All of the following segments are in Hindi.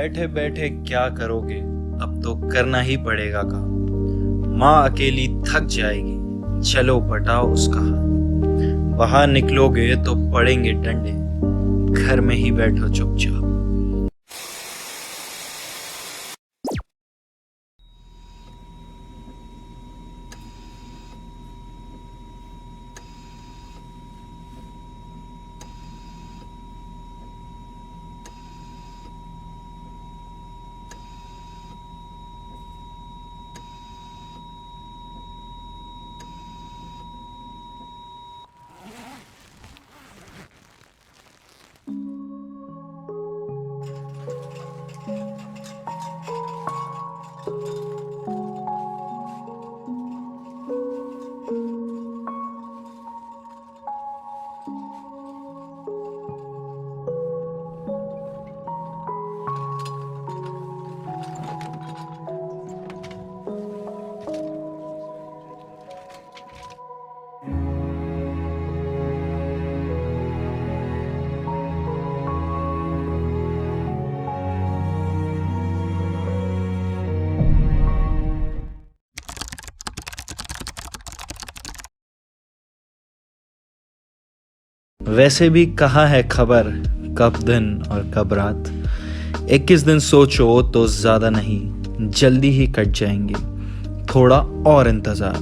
बैठे बैठे क्या करोगे, अब तो करना ही पड़ेगा काम। माँ अकेली थक जाएगी, चलो पटाओ उसका हाथ। बाहर निकलोगे तो पड़ेंगे डंडे, घर में ही बैठो चुपचाप। वैसे भी कहाँ है खबर, कब दिन और कब रात। 21 दिन सोचो तो ज्यादा नहीं, जल्दी ही कट जाएंगे। थोड़ा और इंतजार,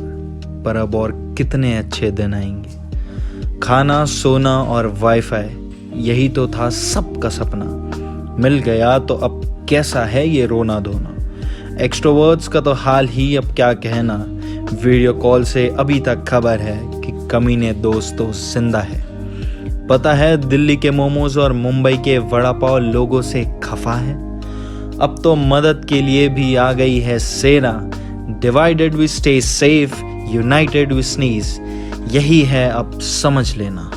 पर अब और कितने अच्छे दिन आएंगे। खाना, सोना और वाईफाई, यही तो था सबका सपना। मिल गया तो अब कैसा है ये रोना धोना। एक्सट्रोवर्ट्स का तो हाल ही अब क्या कहना। वीडियो कॉल से अभी तक खबर है कि कमीने दोस्त तो जिंदा है। पता है दिल्ली के मोमोज और मुंबई के वड़ा पाव लोगों से खफा है। अब तो मदद के लिए भी आ गई है सेना। Divided we stay safe, united we sneeze, यही है अब समझ लेना।